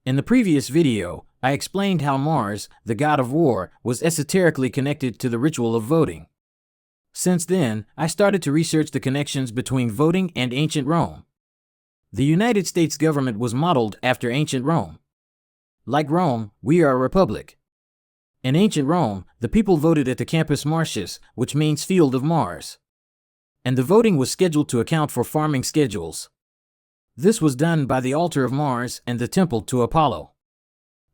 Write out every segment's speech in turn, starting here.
In the previous video, I explained how Mars, the god of war, was esoterically connected to the ritual of voting. Since then, I started to research the connections between voting and ancient Rome. The United States government was modeled after ancient Rome. Like Rome, we are a republic. In ancient Rome, the people voted at the Campus Martius, which means Field of Mars. And the voting was scheduled to account for farming schedules. This was done by the altar of Mars and the temple to Apollo.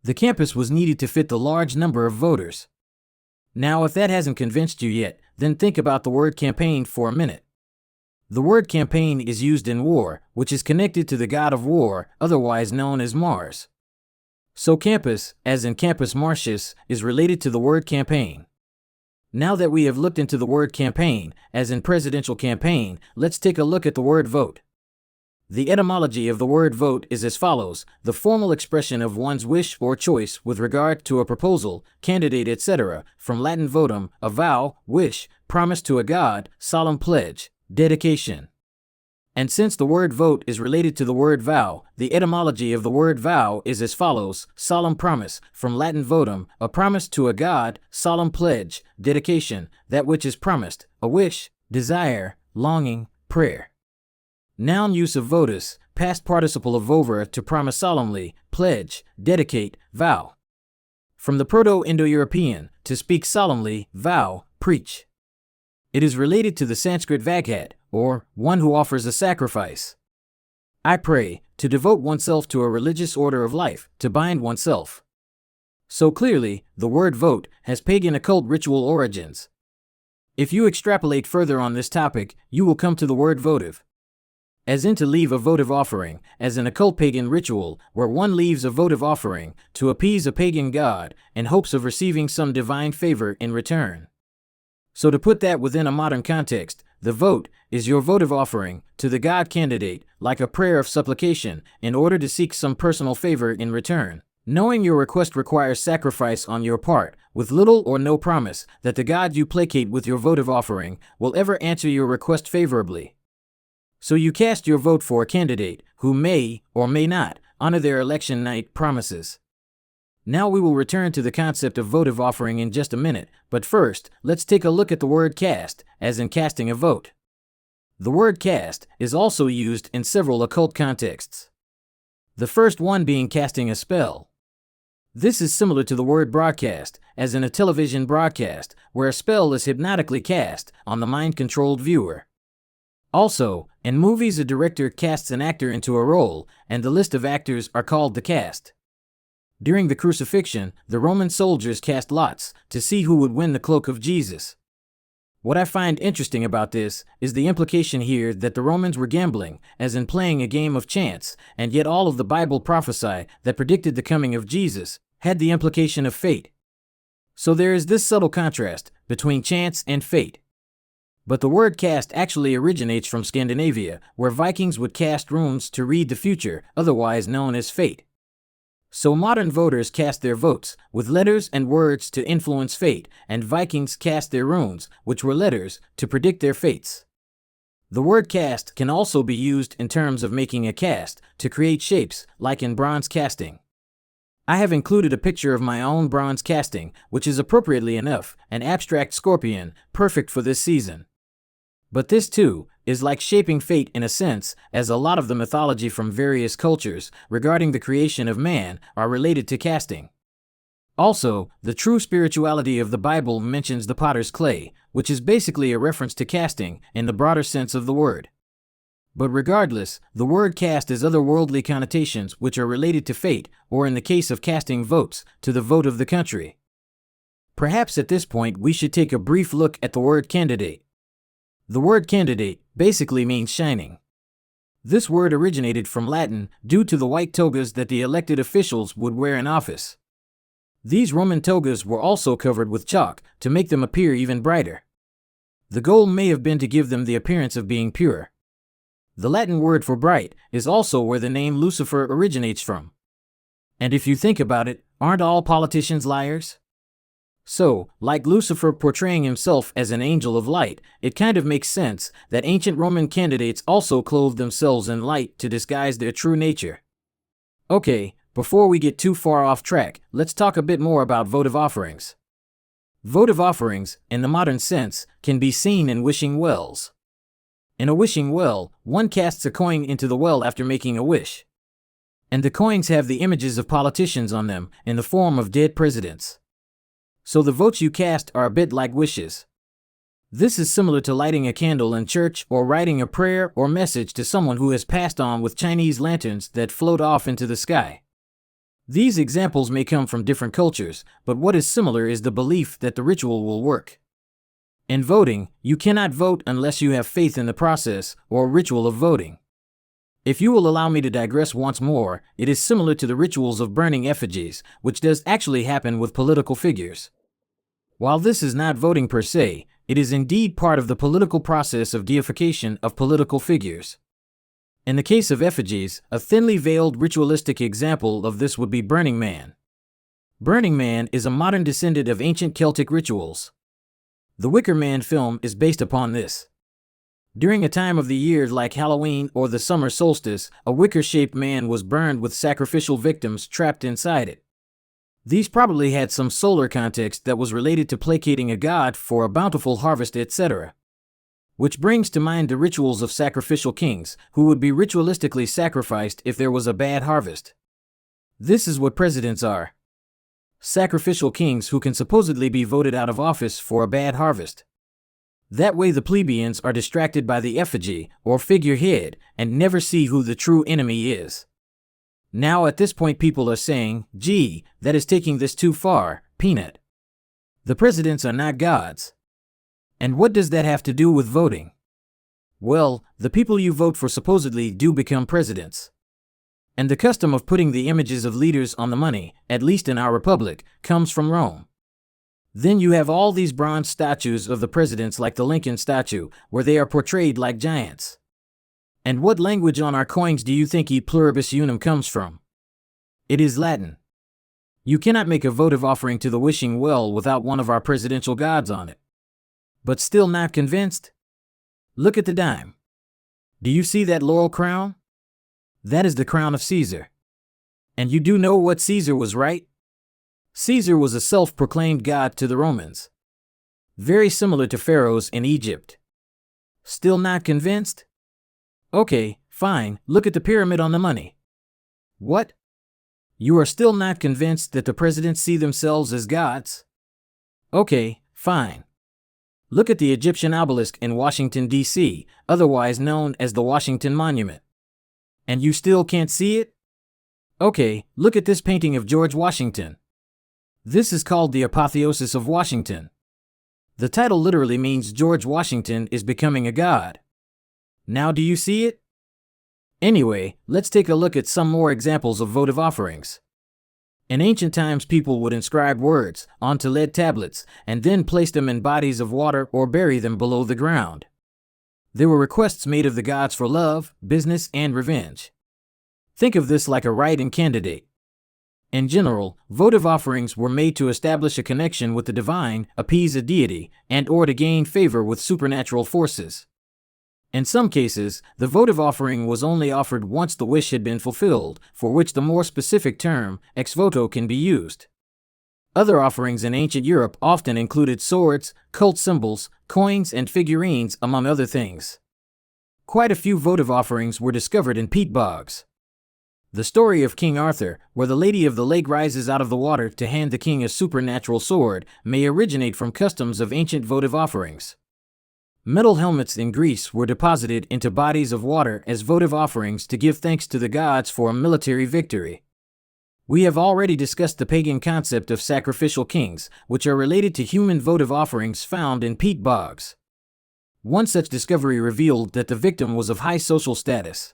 The campus was needed to fit the large number of voters. Now, if that hasn't convinced you yet, then think about the word campaign for a minute. The word campaign is used in war, which is connected to the god of war, otherwise known as Mars. So campus, as in Campus Martius, is related to the word campaign. Now that we have looked into the word campaign, as in presidential campaign, let's take a look at the word vote. The etymology of the word vote is as follows: the formal expression of one's wish or choice with regard to a proposal, candidate, etc., from Latin votum, a vow, wish, promise to a god, solemn pledge, dedication. And since the word vote is related to the word vow, the etymology of the word vow is as follows: solemn promise, from Latin votum, a promise to a god, solemn pledge, dedication, that which is promised, a wish, desire, longing, prayer. Noun use of votus, past participle of vovere, to promise solemnly, pledge, dedicate, vow. From the Proto-Indo-European, to speak solemnly, vow, preach. It is related to the Sanskrit vaghat, or one who offers a sacrifice. I pray, to devote oneself to a religious order of life, to bind oneself. So clearly, the word vote has pagan occult ritual origins. If you extrapolate further on this topic, you will come to the word votive. As in to leave a votive offering, as an occult pagan ritual, where one leaves a votive offering to appease a pagan god in hopes of receiving some divine favor in return. So to put that within a modern context, the vote is your votive offering to the god candidate, like a prayer of supplication, in order to seek some personal favor in return. Knowing your request requires sacrifice on your part, with little or no promise that the god you placate with your votive offering will ever answer your request favorably. So you cast your vote for a candidate who may or may not honor their election night promises. Now we will return to the concept of votive offering in just a minute, but first, let's take a look at the word cast, as in casting a vote. The word cast is also used in several occult contexts. The first one being casting a spell. This is similar to the word broadcast, as in a television broadcast, where a spell is hypnotically cast on the mind-controlled viewer. Also, in movies, a director casts an actor into a role, and the list of actors are called the cast. During the crucifixion, the Roman soldiers cast lots to see who would win the cloak of Jesus. What I find interesting about this is the implication here that the Romans were gambling, as in playing a game of chance, and yet all of the Bible prophesy that predicted the coming of Jesus had the implication of fate. So there is this subtle contrast between chance and fate. But the word cast actually originates from Scandinavia, where Vikings would cast runes to read the future, otherwise known as fate. So modern voters cast their votes with letters and words to influence fate, and Vikings cast their runes, which were letters, to predict their fates. The word cast can also be used in terms of making a cast, to create shapes, like in bronze casting. I have included a picture of my own bronze casting, which is appropriately enough an abstract scorpion, perfect for this season. But this too is like shaping fate in a sense, as a lot of the mythology from various cultures regarding the creation of man are related to casting. Also, the true spirituality of the Bible mentions the potter's clay, which is basically a reference to casting in the broader sense of the word. But regardless, the word cast has otherworldly connotations which are related to fate, or in the case of casting votes, to the vote of the country. Perhaps at this point we should take a brief look at the word candidate. The word candidate basically means shining. This word originated from Latin due to the white togas that the elected officials would wear in office. These Roman togas were also covered with chalk to make them appear even brighter. The goal may have been to give them the appearance of being pure. The Latin word for bright is also where the name Lucifer originates from. And if you think about it, aren't all politicians liars? So, like Lucifer portraying himself as an angel of light, it kind of makes sense that ancient Roman candidates also clothed themselves in light to disguise their true nature. Okay, Before we get too far off track, let's talk a bit more about votive offerings. Votive offerings, in the modern sense, can be seen in wishing wells. In a wishing well, one casts a coin into the well after making a wish. And the coins have the images of politicians on them, in the form of dead presidents. So the votes you cast are a bit like wishes. This is similar to lighting a candle in church or writing a prayer or message to someone who has passed on with Chinese lanterns that float off into the sky. These examples may come from different cultures, but what is similar is the belief that the ritual will work. In voting, you cannot vote unless you have faith in the process or ritual of voting. If you will allow me to digress once more, it is similar to the rituals of burning effigies, which does actually happen with political figures. While this is not voting per se, it is indeed part of the political process of deification of political figures. In the case of effigies, a thinly veiled ritualistic example of this would be Burning Man. Burning Man is a modern descendant of ancient Celtic rituals. The Wicker Man film is based upon this. During a time of the year like Halloween or the summer solstice, a wicker-shaped man was burned with sacrificial victims trapped inside it. These probably had some solar context that was related to placating a god for a bountiful harvest, etc. Which brings to mind the rituals of sacrificial kings, who would be ritualistically sacrificed if there was a bad harvest. This is what presidents are. Sacrificial kings who can supposedly be voted out of office for a bad harvest. That way the plebeians are distracted by the effigy or figurehead and never see who the true enemy is. Now at this point people are saying, gee, that is taking this too far, peanut. The presidents are not gods. And what does that have to do with voting? Well, the people you vote for supposedly do become presidents. And the custom of putting the images of leaders on the money, at least in our republic, comes from Rome. Then you have all these bronze statues of the presidents like the Lincoln statue, where they are portrayed like giants. And what language on our coins do you think e pluribus unum comes from? It is Latin. You cannot make a votive offering to the wishing well without one of our presidential gods on it. But still not convinced? Look at the dime. Do you see that laurel crown? That is the crown of Caesar. And you do know what Caesar was, right? Caesar was a self-proclaimed god to the Romans. Very similar to pharaohs in Egypt. Still not convinced? Okay, fine, look at the pyramid on the money. What? You are still not convinced that the presidents see themselves as gods? Okay, fine. Look at the Egyptian obelisk in Washington, D.C., otherwise known as the Washington Monument. And you still can't see it? Okay, look at this painting of George Washington. This is called the Apotheosis of Washington. The title literally means George Washington is becoming a god. Now do you see it? Anyway, let's take a look at some more examples of votive offerings. In ancient times, people would inscribe words onto lead tablets and then place them in bodies of water or bury them below the ground. There were requests made of the gods for love, business, and revenge. Think of this like a write-in candidate. In general, votive offerings were made to establish a connection with the divine, appease a deity, and/or to gain favor with supernatural forces. In some cases, the votive offering was only offered once the wish had been fulfilled, for which the more specific term, ex voto, can be used. Other offerings in ancient Europe often included swords, cult symbols, coins, and figurines, among other things. Quite a few votive offerings were discovered in peat bogs. The story of King Arthur, where the Lady of the Lake rises out of the water to hand the king a supernatural sword, may originate from customs of ancient votive offerings. Metal helmets in Greece were deposited into bodies of water as votive offerings to give thanks to the gods for a military victory. We have already discussed the pagan concept of sacrificial kings, which are related to human votive offerings found in peat bogs. One such discovery revealed that the victim was of high social status.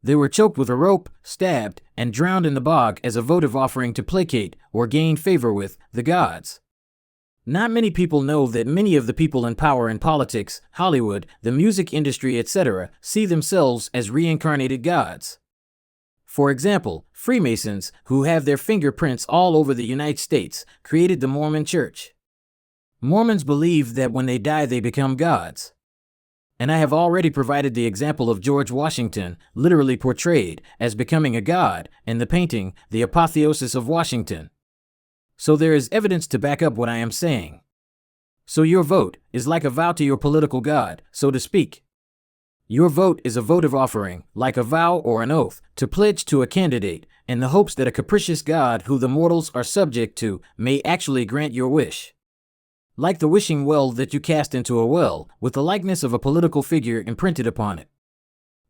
They were choked with a rope, stabbed, and drowned in the bog as a votive offering to placate or gain favor with the gods. Not many people know that many of the people in power in politics, Hollywood, the music industry, etc., see themselves as reincarnated gods. For example, Freemasons, who have their fingerprints all over the United States, created the Mormon Church. Mormons believe that when they die they become gods. And I have already provided the example of George Washington, literally portrayed as becoming a god, in the painting, The Apotheosis of Washington. So there is evidence to back up what I am saying. So your vote is like a vow to your political god, so to speak. Your vote is a votive offering, like a vow or an oath, to pledge to a candidate, in the hopes that a capricious god who the mortals are subject to may actually grant your wish. Like the wishing well that you cast into a well, with the likeness of a political figure imprinted upon it.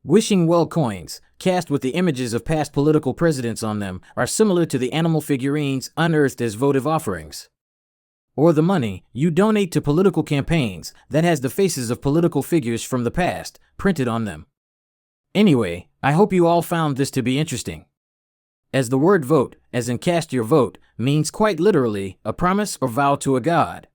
Wishing well coins, cast with the images of past political presidents on them, are similar to the animal figurines unearthed as votive offerings. Or the money you donate to political campaigns that has the faces of political figures from the past printed on them. Anyway, I hope you all found this to be interesting. As the word vote, as in cast your vote, means quite literally a promise or vow to a god.